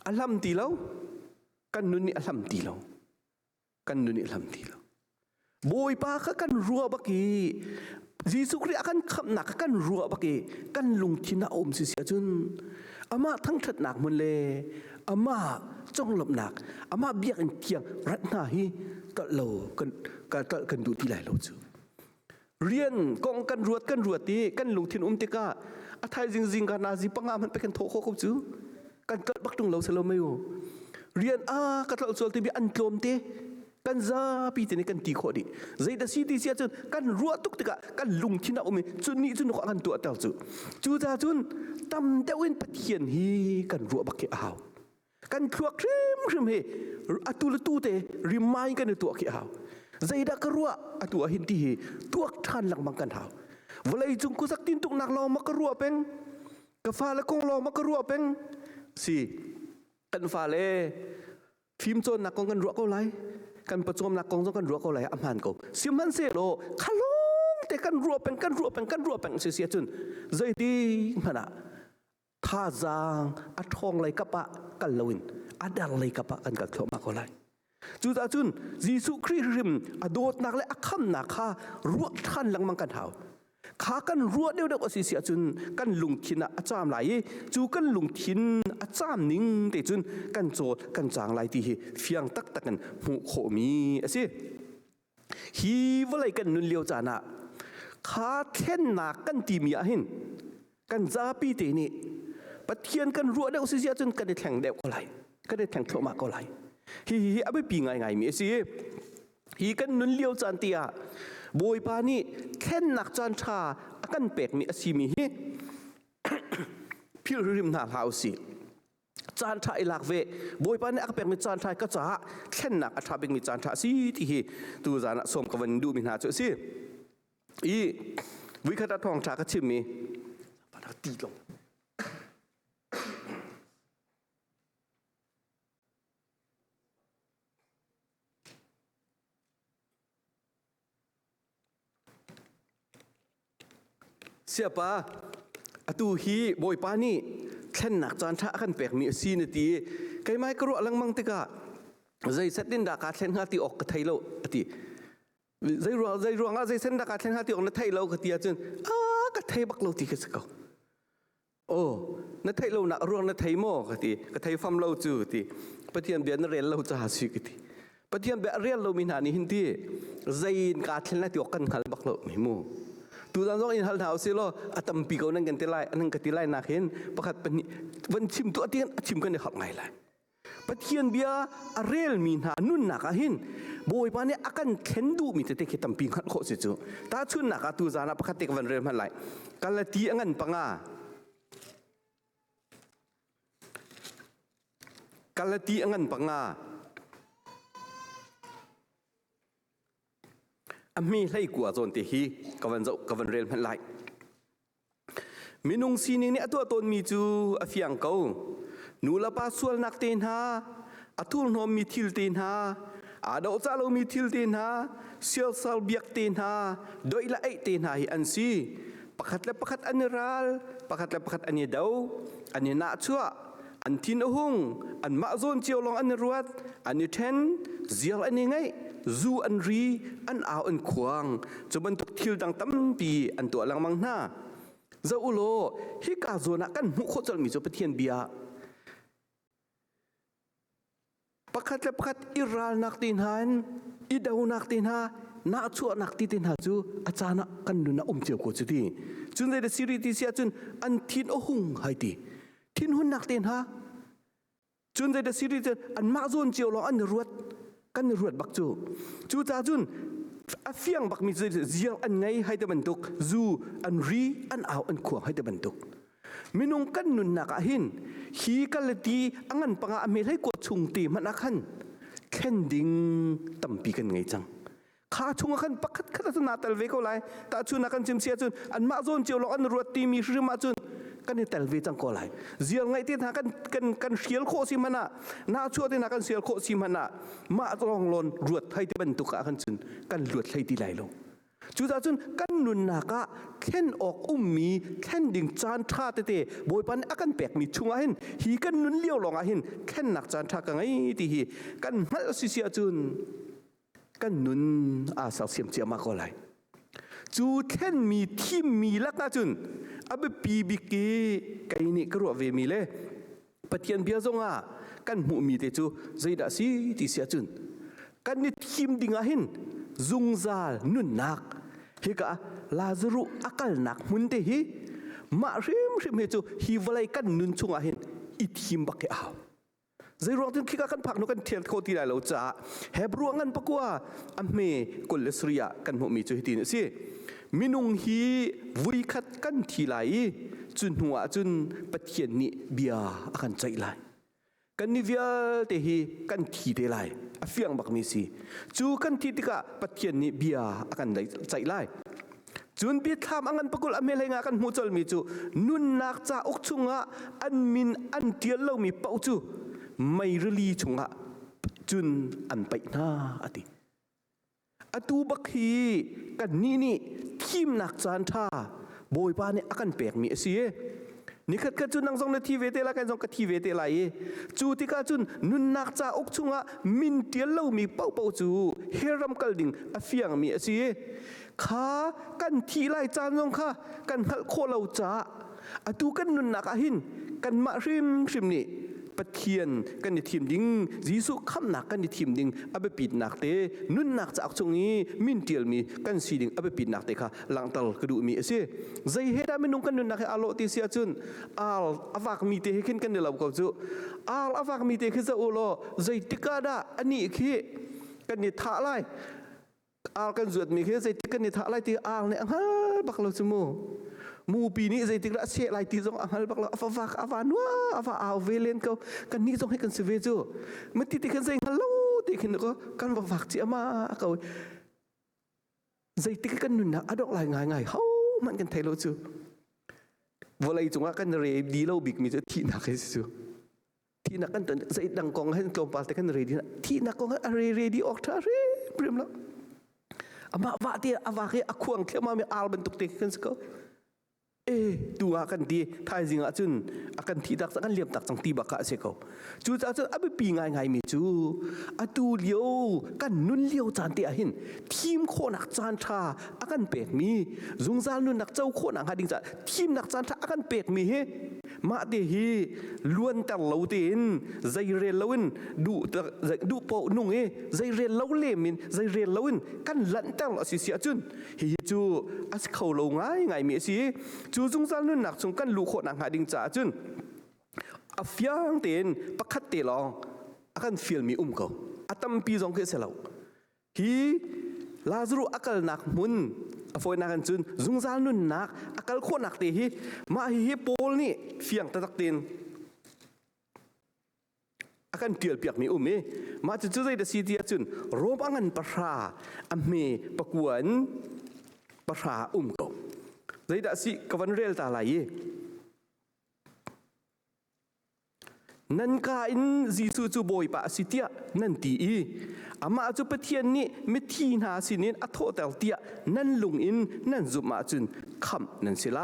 อัลลัมตีเรากันนุนนี่อัลลัมตีเรากันนุนนี่อัลลัมตีเราบอยป้ากันรวมบักกียิสุคริอากันขับหนักกันรัวบักเกกันลุงทินาสิเสียจุนอามาทั้งถัดหนักมันเลยอามาจ้องหลบหนักอามาเบียกันเกียงรัตนาฮีตะโลกันดูที่ไหนเราจูเรียนกองกันรวดตีกันลุงทินติกาอาไทยจริงกันนาจิปังอามันไปกันโถโคกจูกันเกิดบักตุงเราเสลไม่อยู่เรียนกันเราส่วนที่มีอันโจมตีกันซาปีเตนี่กันตีขอดีใจเดสิติเสียจนกันรัวตุกติกะกันลุงที่น่าอมจุนนี่จุนขอกันตัวเต่าจูจ่าจุนตำเดวินปะเทียนฮีกันรัวบักเกอาวกันครัวครีมเฮอตุลตูเตริมายกันในตัวเกอาวใจดักรัวอตัวหินที่ตัวทันหลังบังกันหาวเวลาจุงกุสักตินตุกนักลองมักรัวเป็งกฟ้าละกงลองมักรัวเป็งสิกันฟ้าเลฟิล์มโจนนักกองกันรัวก็ไร กันประจมนักกองต้องกันรัวเขาไหลอำหันเขาสิมันเสียโลขลงแต่กันรัวเป็นเสียจุนใจดีมันอะท่าจางอัดทองไหลกับปะกันลวินอัดดังไหลกับปะกันกับเขามาเขาไหลจุดอาจุนยิสุคริริมอโดดนักและอักขำนักข้ารัวท่านหลังมังกันเท้าข้ากันรัวเดียวอสิเสียจุนกันลุงทินอาจามไหลจูกันลุงทินอาจามนิ่งแต่จุนกันโจกันจางไหลที่เฟียงตักกันหูโขมีสิฮีวะไรกันนุนเลียวจานะข้าเท่นนักกันตีมีอาหินกันซาปีเตนี่ปะเทียนกันรัวเดียวอสิเสียจุนกันได้แทงเดียวก็ไหลกันได้แทงโถมาก็ไหลฮีอาไปปีไงมีสิฮีกันนุนเลียวจานเตียบอยปานี่แค่นักจานชากันเป็กมีอาชีมีฮีพิริมนาลาวสิจานชาอิลักเวบอยปานี่อักเป็กมีจานชาก็จะแค่นักอัฐเป็กมีจานชาสิที่ฮีตัวจานะสมกับวันดูมีนาจุสิอีวิคตาทองชาก็ชิมมีปาตีลงเสียป้าอตูฮีบอยป้านี่แค่หนักจานชากันแปลกมีซีนตีไกไม่กรัวลังมังติกาใจเซตินดากาเซนหาตีออกกไทยโลตีใจรัวงใจเซนดากาเซนหาตีออกนไทยโลกตีอาจนกไทยบักโลตีกันสักโอ้นไทยโลนักรัวนไทยโม่กตีกไทยฟัมโลจูตีปะเทียนเบียนเรียนโลจะหาสิกตีปะเทียนเบียเรียนโลมินานี่หินตีใจกาเซนหาตีออกกันขันบักโลมิมูตัวนั้นต้องอินฮัลดาวสิโลอัตมปีเขานั่งกันตีไล่นั่งกันตีไล่นักเห็นประคัดเป็นวันชิมตัวเตียนชิมกันในหักไงล่ะปะเทียนเบียเรียลมีนานุ่นนักเห็นบอยปานเนี่ยอาการเข็นดูมีแต่เด็กตัมปีขันโคสิจูตาชุนนักตัวจานะประคัดเด็กวันเรียนมันไหลกันละตีอันปังอากันละตีอันปังอามีให้กลัวจนที่ฮีกับวันเรียนมันไหลมีนุ่งซีนี่เนี่ยตัวตนมีจูอฟิยังเก่านูละป้าส่วนนักเตนหาอทุลนอมมีทิลเตนหาอาดาวซาโลมีทิลเตนหาเซียลซาลเบียกเตนหาโดยละไอเตนหาฮีอันซีประคัดและประคัดอันนี้รัลประคัดและประคัดอันนี้ดาวอันนี้นาชัวอันทินหงอันมาโซนเจียวลองอันนี้รวดอันนี้เทนเจียลอันนี้ไงจูอันรีอันเอาอันขวางจะบรรทุกทิลดังตั้มปีอันตัวลังมังหน้าเจ้าอุโลฮิกาโซนักกันมุขจลมีจุปเทียนเบียประคัดและประคัดอิรานักตินหันอิดาวนักตินหานาชัวนักตินหาจูอาจารย์กันนุนะเจียวกูจุดีจุนในสิริติเสียจุนอันทินโอหุงไฮตีทินหุนนักตินหาจุนในสิริติอันมาโซนเจียวลองอันรวดกันรวดบักจูตาจุนอาเฟียงบักมีเจียงอันไงให้เดบันตุกจูอันรีอันเอาอันขวางให้เดบันตุกมินงกันนุนนักหินฮีกันเลยดีอันปังอาเมลัยกวดชุงตีมันนักขันแค่ดิ้งตั้มปีกันไงจังข้าชุงขันปักขัดขนาดแต่เวก็ไรตาชุนนักขันจิมเสียจุนอันมาโซนเจียวลองอันรวดตีมีชื่อมาจุนกันในแต่เวจังก็ไรเจียงไงที่นักกันเสียลโคสิมันน่ะน่าชั่วที่นักกันเสียลโคสิมันน่ะมาตรองลนรวดให้ที่บรรทุกขันจุนกันรวดให้ที่ไหลลงจุดจุนกันนุนนักะแค่นออกมีแค่นดิ่งจานชาเตะบอยปันอากันแปลกมีชุงอาหินฮีกันนุนเลี้ยวลงอาหินแค่นนักจานชากันไงที่ฮีกันมาสิเสียจุนกันนุนอาสาวเสียมเจียมาก็ไรจูแค่นมีที่มีลักนาจุนอับปีบิกีไกนี่กรัวเวมีเลยปะเทียนเบียจงอากันหมูมีเตจูใจดาสีที่เสียจุนกันนี่ทีมดิ่งอาหินซุงซาลนุนนักฮิกะลาซารุอักลนักมุนเตฮีมาริมเฮจูฮิวไลกันนุนชุงอาหินอิทีมบักเกอาใจรองถึงคิกะกันผักนกันเทียนโคตีได้เราจ้าเฮบรวงันปะกัวอเมกุลเลสเรียกันหมูมีจูฮิตินสิมินุงฮีวุยขัดกันทีไหลจุนหัวจุนปะเทียนนี่เบียอากันใจไหลกันนิเวียเตฮีกันทีเดไลอาเฟียงบักมีสิจูกันทีติกะปะเทียนนี่เบียอากันใจไหลจุนบิดทามอังันปะกุลอเมเลงากันหูจลมีจูนุนนักจ่าอกชุงะอันมินอันเทียนเรามีเป้าจูไม่รลีชุงะ จุนอันไปหน้าอติอตูบักฮีกันนี่ทีมนักจานท่าโบยปาเนี่ยอากันแปลกมีเสียนี่ขัดจุนนังทรงนาทีเวเตละกันทรงกะทีเวเตละเยจูติกาจุนนุนนักจ่าอกชุงะมินเตียนเล่ามีเป้าจูเฮรัมกัลดิงอเฟียงมีเสียขากันทีไลจานทรงค่ะกันหัลโคเราจ่าอตูกันนุนนักหินกันมาริมนี่ปะเทียนกันในทีมดิงจีสุคำหนักกันในทีมดิงเอาไปปิดหนักเตนุนหนักจากตรงนี้มินเตียลมีกันสีดิงเอาไปปิดหนักเตค่ะหลังตลกระดูมีเสียใจเฮดาไม่นุ่งกันนุนหนักให้อาโลติเสียจุนอาลอวากมีเตให้ขึ้นกันเดลับกับจูอาลอวากมีเตขึ้นจะโอโลใจติกาดาอันนี้ขี้กันในท่าไลอาลกันจวดมีขี้ใจติกันในท่าไลที่อาลเนี่ยฮะบักเราสมูมูปีนี้ใจติกระเสียลายตีจงอังฮัลบักเราอวานัวอวาเอาเวเลนเขากันนี่จงให้กันเสวจูเมื่อติกันใจฮัลโหลติกันก็กันว่าฝักเจียมาเขาใจติกันนุนนะอดอกลายง่ายเขามันกันไทยเราจูวันไรจงว่ากันเรดีเราบิกมีจะที่นักให้จูที่นักกันใจดังกองให้กลมปาแต่กันเรดีนะที่นักกองให้เรดีออกท่าเรเปรียมแล้วอามาว่าที่อาวาเกอควงเที่ยวมามีอาลบันตุกเตกันสักตัวakan di thai jing achun akan thi dak akan liam tak chang ti baka se ko chu cha chu abi pi ngai mi chu atu lio kan nun lio chan ti a hin thim kho nak chan tha akan pek mi zungzal nun nak chau kho nak hading cha thim nak chan tha akan pek mi he ma de hi luan tar lo tin zai re lawin du po nung e zai re lo le min zai re lawin kan lan tar lo si achun hi chu as khau lo ngai mi siจูจงจานนุ่นหนักจงกันลูกโคนังหาดิงจ่าจุนอฟยังเต็นปักขัดเตลองอากันฟิลมีเขาอาตัมปีจงเคสเลาฮีลาซรูอากัลนักมุนอฟอยนักจุนจงจานนุ่นหนักอากัลโคนักเตฮีมาฮีโปลนี่เฟียงตะตักเต็นอากันเตียลเปียกมีมาจุใจเดซีเดียจุนโรบอังันปะราอเมปะกวนปะราเขาใจดัสิกวันเรลตาลายนั่นกาอินจีซูจูบอยปะสิเตียนั่นตีอามาจูปะเทียนนี่มิทีนาสินินอัทโตเตลเตียนั่นลุงอินนั่นจุมาจุนคำนั่นสิไล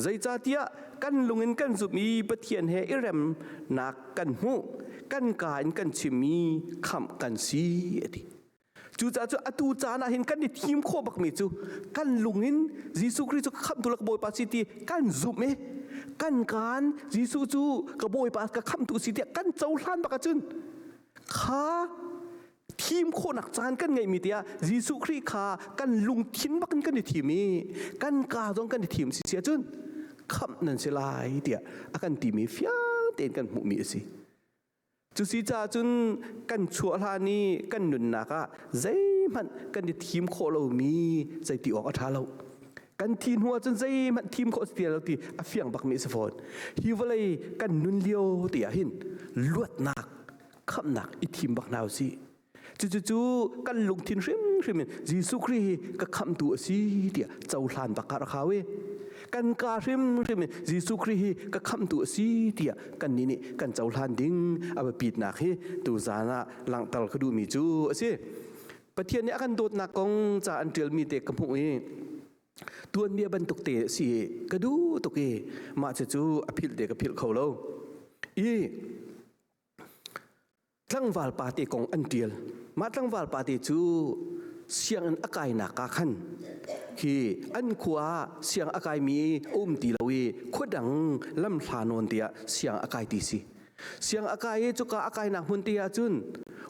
ใจจ่าเตียกันลุงอินกันจุมีปะเทียนเฮอิเรมนักกันหูกันกาอินกันชิมีคำกันสีดิจูจ่าจูอตูจานาเห็นกันในทีมโคบักมีจูกันลุงอินจีสุคริจูคำตุลักบอยปาสิตีกันจุเมกันการจีสุจูกบอยปากคำตุสิตีกันเจ้าล้านปากจุนขาทีมโคนักจานกันไงมีเดียจีสุคริขากันลุงทิ้นบักกันในทีมีกันกาต้องกันในทีมสิเสียจุนคำนั่นเสียลายเดียอากันทีมีฟิาเต้นกันมุมีสิจุสิจ่าจุนกันชัวลานีกันนุนนักใจมันกันในทีมโคเรามีใจตีออกอัฐาเรากันทีนหัวจนใจมันทีมโคสเตียเราตีอเฟียงบักมีสฟอนฮิวเลยกันนุนเลียวตีหินลวดหนักคำหนักอีทีมบักนาวสิจู่กันลงทินริมจีสุครีก็คำตัวสิเดียเจ้าหลานบักการเขาเวกันการิมจีสุครีก็คำตัวสีเดียกันนี่กันเจ้าหลานดิ้งเอาไปปิดหนักให้ตัวจานะหลังตลกดูมีจูสิประเทศนี้กันโดดนักกองจะอันเดียลมีเด็กกำพูเอตัวเมียบรรทุกเตะสิกระดูตุกเอมาจะจูอภิลเด็กอภิลเขาเราตั้งวาลปาเตกองอันเดียลมาตั้งวาลปาเตจูเสียงอันอากายหนักขันคืออันขวาเสียงอากายมีตีลาวีขวดังลำธานนเตียเสียงอากายตีสิเสียงอากายจุกอากายหนักมุนเตียจุน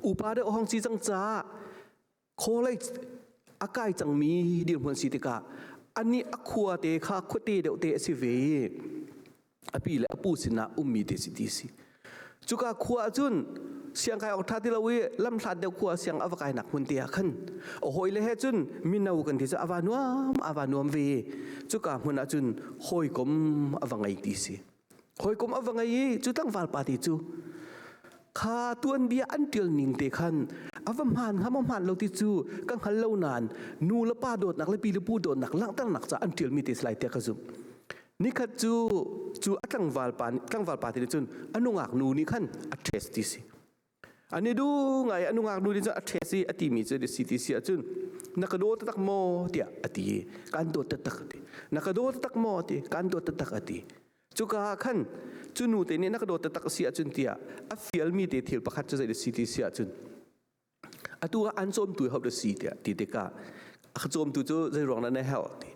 อุปาเดอห้องจีจังจ้าโคเลยอากายจังมีเดียวมุนสิติกาอันนี้อขวาเตค่ะขวเตเดวเตสิเวอปีและปูสินะมีเตสิตีสิจุกขวาจุนเสียงใครออกท่าที่เราวิลำสัดเดียวขวาเสียงอวกายหนักมุนเตียขันโอ้โหเลยเหตุจุนมินาวุกันที่จะอวานวมเวจุกามุนจุนหอยกลมอวังไงตีสิหอยกลมอวังไงจุตั้งวาลปาติจูข้าตัวเบียอันเดียลนิ่งเตขันอวมันเราติจูกังหันเล่านานนูละป้าโดดหนักและปีละปูโดดหนักลังตั้งหนักจะอันเดียลมีเตสไลเตียกระซุบนี่ขัดจูตั้งวาลปาติจุนอนุงักนูนี่ขันอัดเทสติสิ อันนี้ดูไงอนุงากดูดิจะอัดเทสีอติมีจะดิสิติเสียจุนนักโดดตักโมเดียอติการโดดตักอตินักโดดตักโมอติการโดดตักอติจุกาขันจุนูเตนี่นักโดดตักเสียจุนเตียอัฟฟิลมีเดทิลประคัตจะดิสิติเสียจุนอตัวอันโจมตัวเขาดิสิเตียติเดกาอันโจมตัวจะรองนั้นในเฮาติ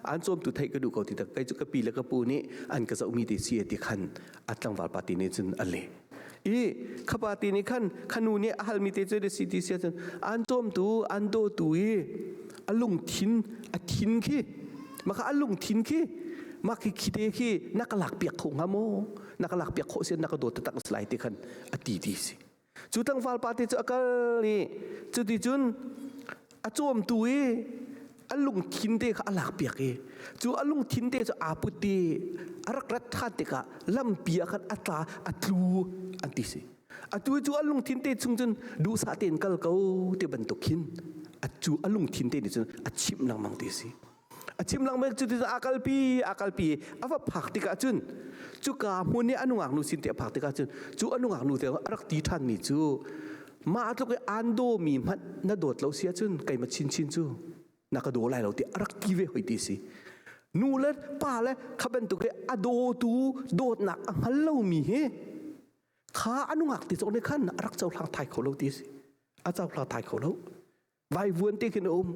อันโจมตัวไทยก็ดูเขาติตะไกจุกปีแล้วก็ปูนี่อันก็จะมีเดเสียติขันอัตลังวาลปาตินี่จุนอะไรขบตีนี่ขันูนี่ฮัลมิเตจเดสิติเสียจนอันโจมตูอันโดตุยอลุงทินอทินขี้มาค่ะอลุงทินขี้มาคิคิเตขี้นักหลักเปียกของฮามโมนักหลักเปียกโคเสียนักโดดตักสไลด์ที่ขันอตีดีสิจุดตั้งฟาลปาติจอกนี่จุดที่จุนอโจมตุยอลุงทินเตค่ะหลักเปียกจูอลุงทินเตจะอาปุตีอารักรัฐท่านเตกะลำเปียกันอัตลาอัตลูอันที่สิอัตจูอลุงทินเตจุงจนดูสาเตนกัลเกาเตบันตุกินอัตจูอลุงทินเตดิจนอัดชิมลังมังที่สิอัดชิมลังมังจุดที่อากาลปีอาว่าผักติกาจุนจูกามุนีอนุงากนูสินเตผักติกาจุนจูอนุงากนูเตอารักตีท่านนี่จูมาตุกอันโดมีมันน่าโดดเราเสียจุนไก่มาชินจูนักโดไลเราเตอารักตีเวหอยที่สินูเล็ดป้าเล็ขบันตุกอโดตูโดดหนักอันเล่ามีเฮข้าอนุหักติดตรงในขั้นรักเจ้าพลาไทยเขาเล่าดีสิอาเจ้าพลาไทยเขาเล่าไว้วนเตกินอม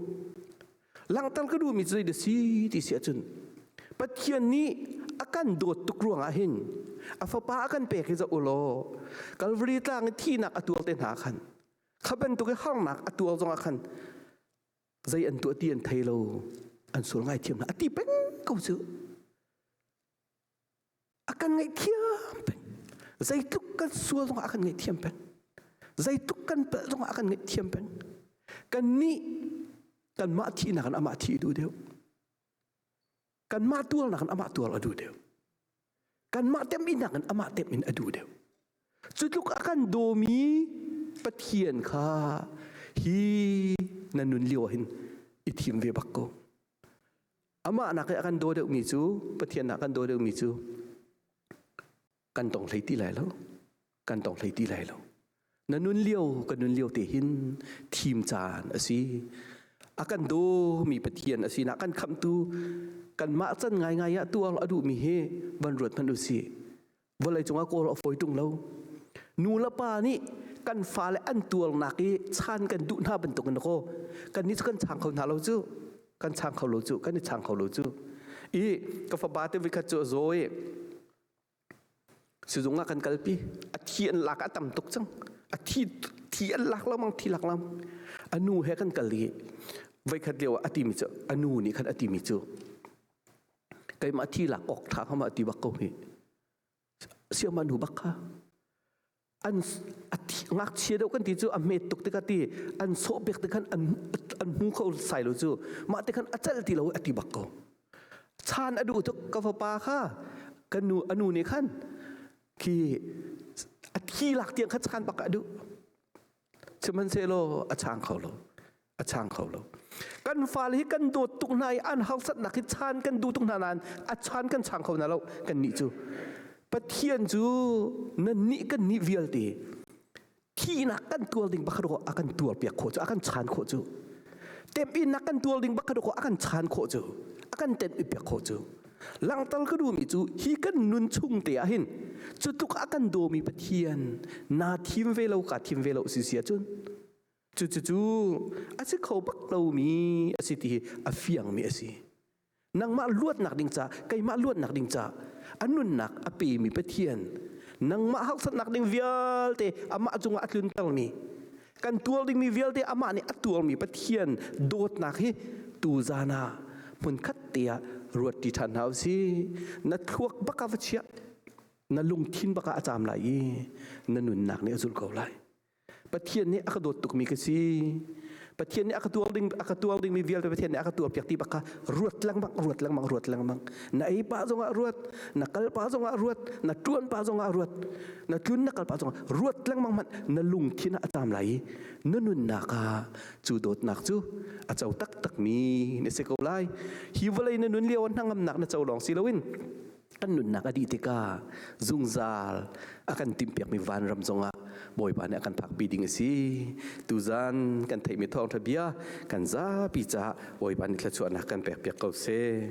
หลังตั้งก็ดูมีใจเดสีที่เสียจนปัจเจียนนี้อาการโดดตุกรวงอาหินอาฟ้าป้าอาการเปรกจะอุโลกัลวรีต่างที่หนักอตัวเต็นหาขันขบันตุกห้องหนักอตัวจงอาขันใจอันตัวเตียนไทยเราอันส่วนไงเทียมนะอติเป็นเขาซื้ออาการไงเทียมเป็นใจทุกกันส่วนอาการไงเทียมเป็นใจทุกกันเป็นส่วนอาการไงเทียมเป็นกันนี้กันมาที่นักอามาที่ดูเดียวกันมาตัวนักอามาตัวเราดูเดียวกันมาเต็มอินนักอามาเต็มอินดูเดียวจุดลูกอาการโดมีปะเทียนค่ะฮีนันนุนเลียวหินอิทิมเวบักโกอามานักakan do deu mi chu pathian akan do deu mi chu kan tong hlei ti lai lo kan tong hlei ti lai lo nanun liao kan nun liao te hin thim chan asi akan do mi pathian asi na kan kham tu kan ma chan ngai ya tu al adu mi he ban rot man du si volai chunga ko foi tung lo nu la pa ni kan fa le an tual naki chan kan du na ban tok kan ko kan ni kan chang khau na lo chuกันช่างเขารู้จุกันนี่ช่างเขารู้จุก็ฟ้าบาเตวิคัจโจโซยสุดงากันกัลปีอาทิอันหลักอัตมตุกจังอาทิอันหลักแล้วมั้งที่หลักแล้วอนูเฮกันกัลลีไว้คัดเดียวอติมิจอนูนี่คันอติมิจไกมาที่หลักออกทางเข้ามาอติบักโกเฮเสียมานูบักค่ะอันงักเชียดกันที่จู่อเมตุกติกาตีอันโซเบกติกันอันหูเขาใส่เราจู่มาติกันอัจฉริยเราอติบักก็ชานอดูทุกกาฟปาค่ะกันนูอนูนี่ขันที่อธิหลักเตียงขัดชานปักอดูชมันเซโลอช่างเขาเราอช่างเขาเรากันฟาลิกันโดดตุกนายอันเขาสัตนักชานกันดูตุกนานอชานกันช่างเขานาเรากันนี่จู่ปะเทียนจูนั่นนี่กันนี่วิลตีที่นักกันตัวลิงบักขดอากันตัวเปียกโคจูอากันชานโคจูเต็มอินนักกันตัวลิงบักขดอากันชานโคจูอากันเต็มอิเปียกโคจูหลังตลก็ดูมีจูฮีกันนุนชุ่งเตียหินจุดทุกอากันโดมีปะเทียนนาทีมเวลากาทีมเวลาเสียจุนจูอาศัยเขาบักเรามีอาศัยที่อาฟียงมีอาศัยนางมาลวดหนักดิ่งจ่าไก่มาลวดหนักดิ่งจ่าอันนุนหนักอปีมีปะเทียนนางมาหักสัตหนักดิ่งเวียลเตอามาจงอัดลุนตังมีกันตัวดิ่งมีเวียลเตอามาเนี่ยอัดตัวมีปะเทียนโดดหนักให้ตูจานามุนคัดเตียรวดที่ทันเอาสินัดทวกบักกาฟเชียนัดลุงทินบักกาอาจามไหลนัดนุนหนักเนี่ยสุดเก่าไหลปะเทียนนี่อักโดดตุกมีกสิปะเทียนนี่อักตัวดิ่งมีเวียลปะเทียนนี่อักตัวเปียกตีบักการวดลังบักรวดลังบังนาไอป้าจงรวดนักกลป้าจงรวดนักจวนป้าจงรวดนักจุนนักกลป้าจงรวดลังบังมันนัดลุงทินอาจามไหลนัดนุนหนักจูโดดหนักจูอาเจ้าตักมีในเสกเอาไลฮิวเลยนัดนุนเลี้ยวนั่งกำหนักนัดเจ้าหลงศิลวิน kan nun nak adi tika zungzal akan timpiak mi van ram zonga boy bane akan pak biding si tuzan kan thai mi thong thabia kan za pi cha boy ban thla chu anak kan pek pek kau se